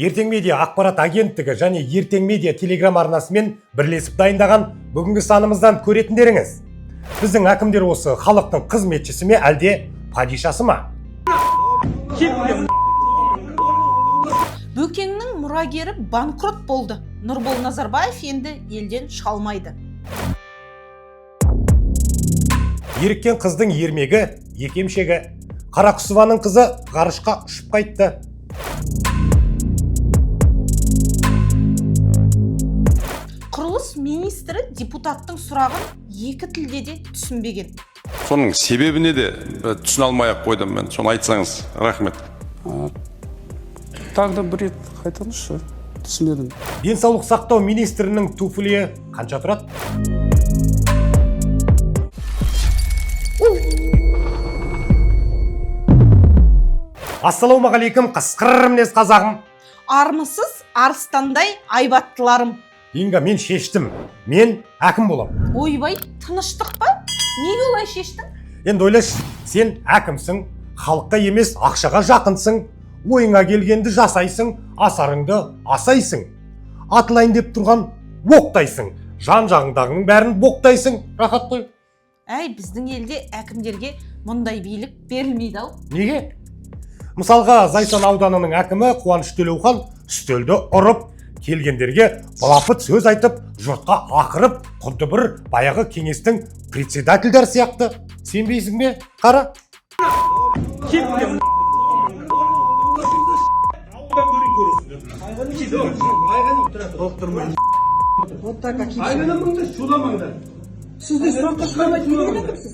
Ертең медиа ақпарат агенттігі және Ертең медиа телеграм арнасымен бірлесіп дайындаған бүгінгі санымыздан көретіндеріңіз. Біздің әкімдер осы халықтың қызметшісі ме, әлде падишасы ма? Бөкеңнің мұрагері банкрот болды. Нұрбол Назарбаев енді елден шалмайды. Еріккен қыздың ермегі, екемшегі. Қарақұсованың қызы ғарышқа ұшып қайтты. Құрылыс министрі депутаттың сұрағын екі тілде де түсінбеген. Соның себебіне де түсіне алмай қойдым мен. Соны айтсаңыз, рахмет. Тағы да бір рет қайтыңызшы, түсінбедім. Денсаулық сақтау министрінің туфлиі қанша тұрады? Ассалаумағалейкум, қасқыр мінез қазағым. Армысыз арыстандай айбаттыларым. Инга, мен шештім. Мен әкім болам. Ойбай, тыныштық па? Неге олай шештің? Енді ойлашы, сен әкімсің, халыққа емес ақшаға жақынсың, ойыңа келгенді жасайсың, асарыңды асайсың. Атылайын деп тұрған боқтайсың, жан-жағыңдағының бәрін боқтайсың. Рахат қой. Әй, біздің елде әкімдерге мұндай билік берілмейді ау. Неге? Мысалға, Зайсан ауданының әкімі Қуаныш Төлеухан үстелді ұрып, келгендерге балапыт сөз айтып, жұртқа ақырып, құдды бір баяғы кеңестің председательдер сияқты. Сенбейсің бе? Қара. Сізді сұраққа шығармайды деген әкімсіз.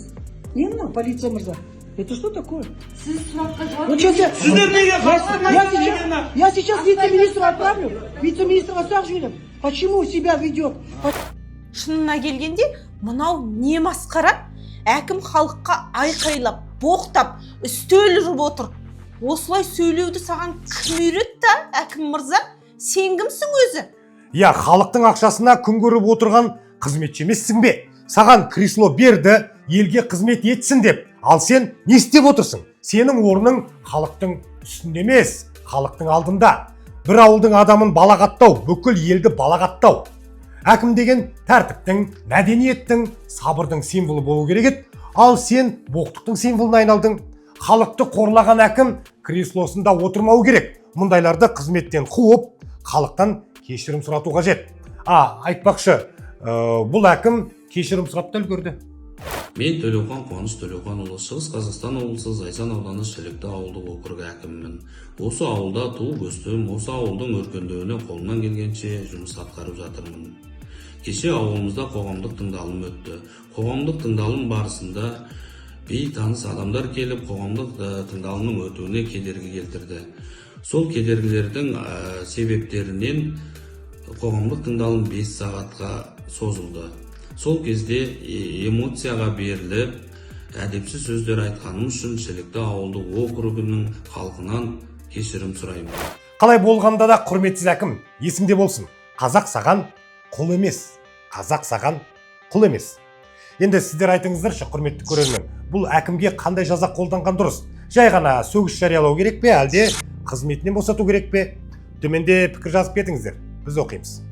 Не мынау, полиция мырза? Это что такое? Я сейчас вице-министра отправлю. Вице-министрға сұрақ жіберем. Почему себя ведет? Шынына келгенде, мынау не масқара? Әкім халыққа айқайлап, боқтап, үстел ұрып отыр. Осылай сөйлеуді саған кім үйретті, әкім мырза? Сен кімсің өзі? Я, халықтың ақшасына күн көріп отырған қызметші емессің бе? Саған кресло берді, елге қызмет етсін деп. Ал сен не істеп отырсың? Сенің орның халықтың үстінде емес, халықтың алдында. Бір ауылдың адамын балағаттау, бүкіл елді балағаттау. Әкім деген тәртіптің, мәдениеттің, сабырдың символы болу керек еді. Ал сен боқтықтың символына айналдың. Халықты қорлаған әкім креслосында отырмау керек. Мұндайларды қызметтен қуып, халықтан кешірім сұрату қажет. Айтпақшы, бұл әкім кешірім сұрап та үлгерді. Мен Төлеухан Қуаныш Төлеуханұлы, Шығыс Қазақстан облысы Зайсан ауданы Шілікті ауылдық округі әкімімін. Осы ауылда туып өстім, осы ауылдың өркендеуіне қолымнан келгенше жұмыс атқарып жатырмын. Кеше ауылымызда қоғамдық тыңдалым өтті. Қоғамдық тыңдалым барысында бейтаныс адамдар келіп, қоғамдық тыңдалымның өтуіне кедергі келтірді. Сол кедергілердің себептерінен қоғамдық тыңдалым 5 сағатқа созылды. Сол кезде эмоцияға беріліп, әдепсіз сөздер айтқаным үшін Шілікті ауылдық округінің халқынан кешірім сұраймын. Қалай болғанда да құрметсіз әкім, есіңде болсын. Қазақ саған құл емес. Қазақ саған құл емес. Енді сіздер айтыңыздаршы, құрметті көрермен, бұл әкімге қандай жаза қолданған дұрыс? Жай ғана сөгіс жариялау керек пе, әлде қызметінен босату керек пе? Төменде пікір жазып кетіңіздер, біз оқимыз.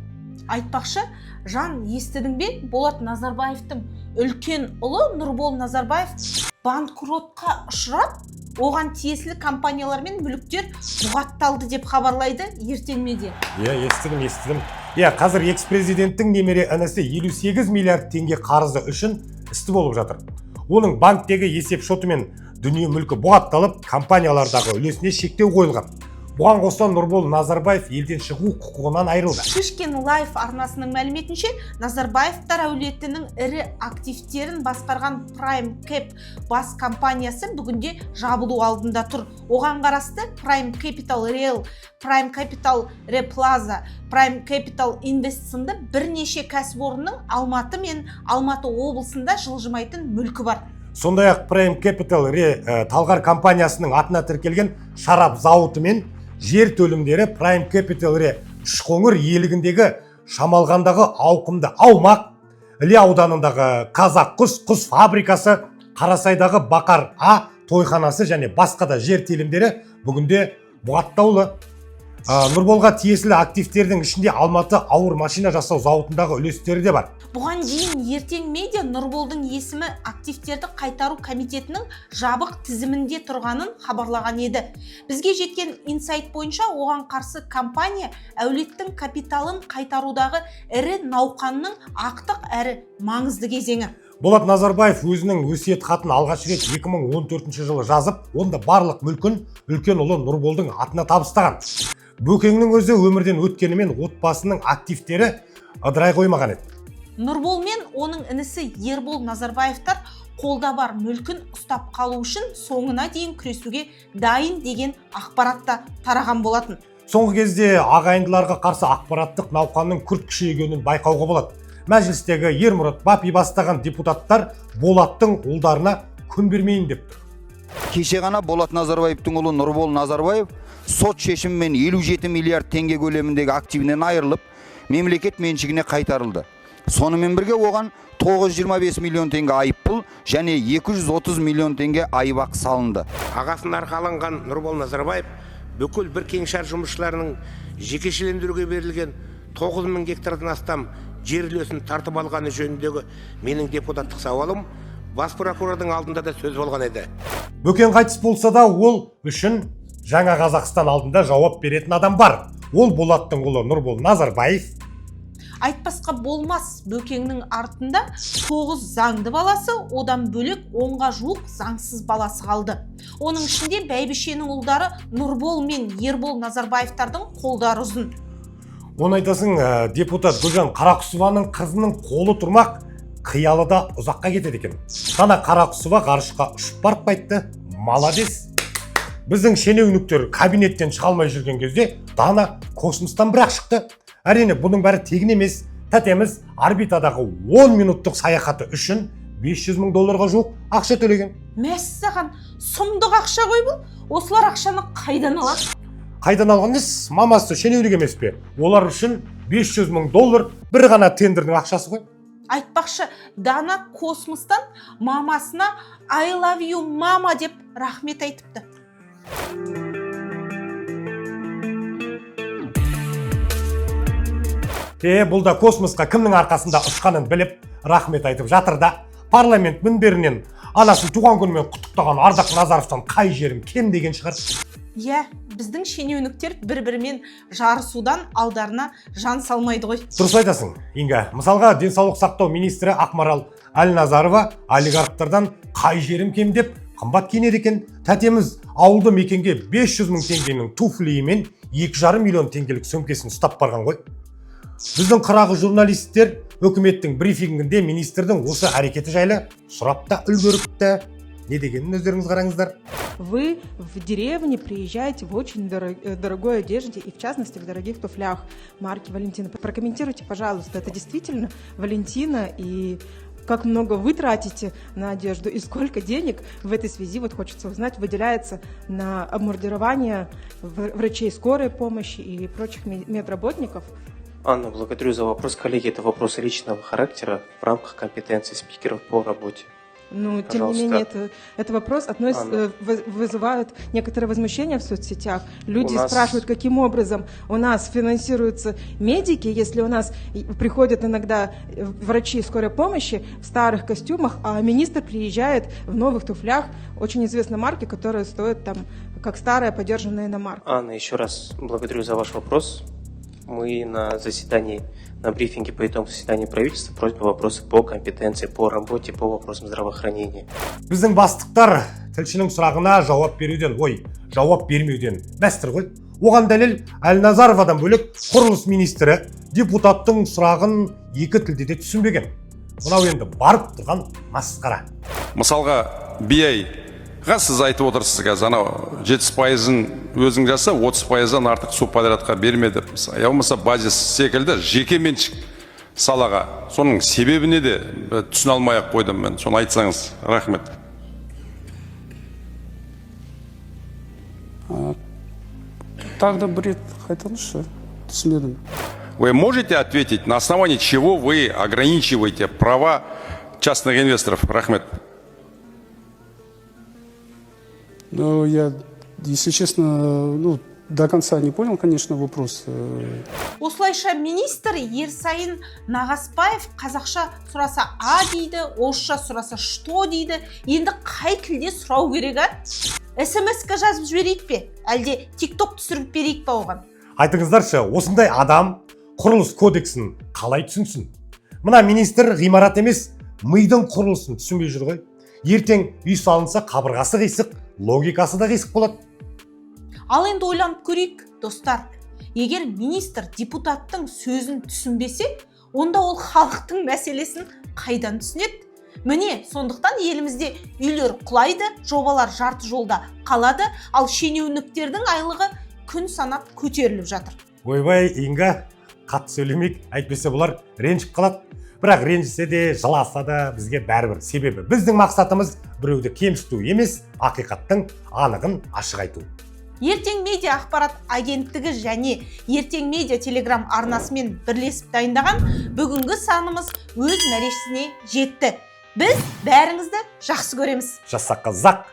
Айтпақшы, жан естідің бе? Болат Назарбаевтың үлкен ұлы Нұрбол Назарбаев банкротқа ұшырап, оған тиесілі компаниялар мен мүліктер бұғатталды деп хабарлайды Ертең медиа. Естідім. Қазір экс-президенттің немере інісі 58 миллиард теңге қарызы үшін істі болып жатыр. Оның банктегі есеп шоты мен дүние мүлкі бұғатталып, компаниялардағы үлесіне шектеу қойылған. Бұған қоса Нұрбол Назарбаев елден шығу құқығынан айырылды. Шишкин Лайф арнасының мәліметінше, Назарбаевтар әулетінің ірі активтерін басқарған Prime Cap бас компаниясы бүгінде жабылу алдында тұр. Оған қарасты Prime Capital Real, Prime Capital Replaza, Prime Capital Invest сынды бірнеше кәсіпорынның Алматы мен Алматы облысында жылжымайтын мүлкі бар. Сондай-ақ Prime Capital Талғар компаниясының атына тіркелген шарап зауыты мен жер төлімдері Prime Capital Үшқоңыр иелігіндегі Шамалғандағы ауқымды аумақ, Іле ауданындағы Қазақ құс фабрикасы, Қарасайдағы Бақар тойханасы және басқа да жер телімдері бүгінде бұғаттаулы. Нұрболға тиесілі активтердің ішінде Алматы ауыр машина жасау зауытындағы үлестері де бар. Бұған дейін ертең медиа Нұрболдың есімі активтерді қайтару комитетінің жабық тізімінде тұрғанын хабарлаған еді. Бізге жеткен инсайт бойынша оған қарсы компания әулеттің капиталын қайтарудағы ірі науқанның ақтық әрі маңызды кезеңі. Болат Назарбаев өзінің өсиет хатын алғаш рет 2014 жылы жазып, онда барлық мүлкін үлкен ұлы Нұрболдың атына табыстаған. Бөкеңнің өзі өмірден өткенімен отбасының активтері ыдырай қоймаған еді. Нұрбол мен оның інісі Ербол Назарбаевтар қолда бар мүлкін ұстап қалу үшін соңына дейін күресуге дайын деген ақпаратта тараған болатын. Соңғы кезде ағайындыларға қарсы ақпараттық науқанның күрт күшейгенін байқауға болады. Мәжілістегі Ермұрат Бапи бастаған депутаттар Болаттың ұлдарына күн бермейін деп тұр. Кеше ғана Болат Назарбаевтың ұлы Нұрбол Назарбаев сот шешімімен 57 миллиард теңге көлеміндегі активінен айырылып, мемлекет меншігіне қайтарылды. Сонымен бірге оған 925 миллион теңге айыппұл және 230 миллион теңге айыпақы салынды. Ағасын арқаланған Нұрбол Назарбаев бүкіл бір кеңшар жұмысшыларының жекешелендіруге берілген 9000 гектардан астам жер үлесін тартып алғаны жөніндегі менің депутаттық сауалым бас прокурордың алдында да сөз болған еді. Бөкен қайтыс болса да ол үшін жаңа Қазақстан алдында жауап беретін адам бар. Ол Болаттың ұлы Нұрбол Назарбаев. Айтпасқа болмас, Бөкеңнің артында 9 заңды баласы, одан бөлек 10-ға жуық заңсыз баласы қалды. Оның ішінде бәйбішенің ұлдары Нұрбол мен Ербол Назарбаевтардың қолдары ұзын. Оны айтасың, депутат Гүлжан Қарақұсованың қызының қолы тұрмақ, қиялы да ұзаққа кетеді екен. Дана Қарақұсова ғарышқа ұшып барып қайтты. Молодец. Біздің шенеуніктер кабинеттен шыға алмай жүрген кезде Дана космостан бірақ шықты. Әрине, бұның бәрі тегін емес. Тәтеміз орбитадағы 10 минуттық саяхаты үшін $500,000 жуық ақша төлеген. Мәссаған, сұмдық ақша ғой бұл. Осылар ақшаны қайдан алады? Қайдан алған емес, мамасы шенеунік емес пе? Олар үшін $500,000 бір ғана тендердің ақшасы ғой. Айтпақшы, Дана космостан мамасына I love you мама деп рахмет айтыпты. Бұл да космосқа кімнің арқасында ұшқанын біліп, рахмет айтып жатыр да. Парламент мінберінен анасын туған күнімен құттықтаған Ардақ Назаровтан қай жерім кем деген шығар. Біздің шенеуніктер бір-бірімен жарысудан алдарына жан салмайды ғой. Дұрыс айтасың, Инга. Мысалға, денсаулық сақтау министрі Ақмарал Әлназарова олигархтардан қай жерім кем деп қымбат киінеді екен. Тәтеміз ауылды мекенге 500,000 теңгенің туфлиімен 2,5 миллион теңгелік сөмкесін ұстап барған ғой. Біздің қырағы журналисттер үкіметтің брифингінде министрдің осы әрекеті жайлы сұрап та үлгеріпті. Не дегенін өздеріңіз қараңыздар. Вы в деревне приезжаете в очень дорогой одежде и в частности в дорогих туфлях марки Валентина. Прокомментируйте, пожалуйста, это действительно Валентина и как много вы тратите на одежду и сколько денег в этой связи, вот хочется узнать, выделяется на обмундирование врачей скорой помощи и прочих медработников? Анна, благодарю за вопрос. Коллеги, это вопрос личного характера в рамках компетенции спикеров по работе. Ну, тем не менее, это вопрос вызывает некоторое возмущение в соцсетях. Люди спрашивают, каким образом у нас финансируются медики, если у нас приходят иногда врачи скорой помощи в старых костюмах, а министр приезжает в новых туфлях очень известной марки, которая стоит там как старая подержанная иномарка. Анна, еще раз благодарю за ваш вопрос. Мы на заседании, на брифинге по итогам заседания правительства просьба вопросы по компетенции, по работе, по вопросам здравоохранения. Біздің бастықтар тілшінің сұрағына жауап бермеуден мәстір ғой. Оған дәлел Әлназаровадан бөлек құрылыс министрі депутаттың сұрағын екі тілде де түсінбеген. Мынау енді барып тұрған масқара. Мысалға, BI-ға сіз айтып отырсыз қазір, анау 7%-ын өзің жаса, 30%-дан артық субподрядқа берме деп. Я болмаса базис секілді жеке меншік салаға. Соның себебі неде? Түсіне алмай ақ қойдым мен. Соны айтсаңыз, рахмет. Тағы да бір рет қайталыңызшы, түсінбедім. Вы можете ответить, на основании чего вы ограничиваете права частных инвесторов? Рахмет. Ну, я, если честно, До конца не понял, конечно, вопрос. Осылайша министр Ерсайын Нағаспаев қазақша сұраса а дейді, орысша сұраса что дейді. Енді қай тілде сұрау керек, а? СМС-қа жазып жіберейік пе? Әлде TikTok түсіріп берейік па оған? Айтыңыздаршы, осындай адам құрылыс кодексін қалай түсінсін? Мына министр ғимарат емес, мидың құрылысын түсінбей жүр ғой. Ертең үй салынса қабырғасы қисық, логикасы да қисық болады. Ал енді ойланып көрейік, достар. Егер министр депутаттың сөзін түсінбесе, онда ол халықтың мәселесін қайдан түсінеді? Міне, сондықтан елімізде үйлер құлайды, жобалар жарты жолда қалады, ал шенеуніктердің айлығы күн санап көтеріліп жатыр. Ойбай, Инга, қатты сөйлемейік, әйтпесе бұлар ренжіп қалады. Бірақ ренжісе де, жыласа да бізге бәрібір. Себебі біздің мақсатымыз біреуді кемсіту емес, ақиқаттың анығын ашық айту. Ертең медиа ақпарат агенттігі және Ертең медиа телеграм арнасымен бірлесіп дайындаған бүгінгі санымыз өз мәресіне жетті. Біз бәріңізді жақсы көреміз. Жасаққа зақ.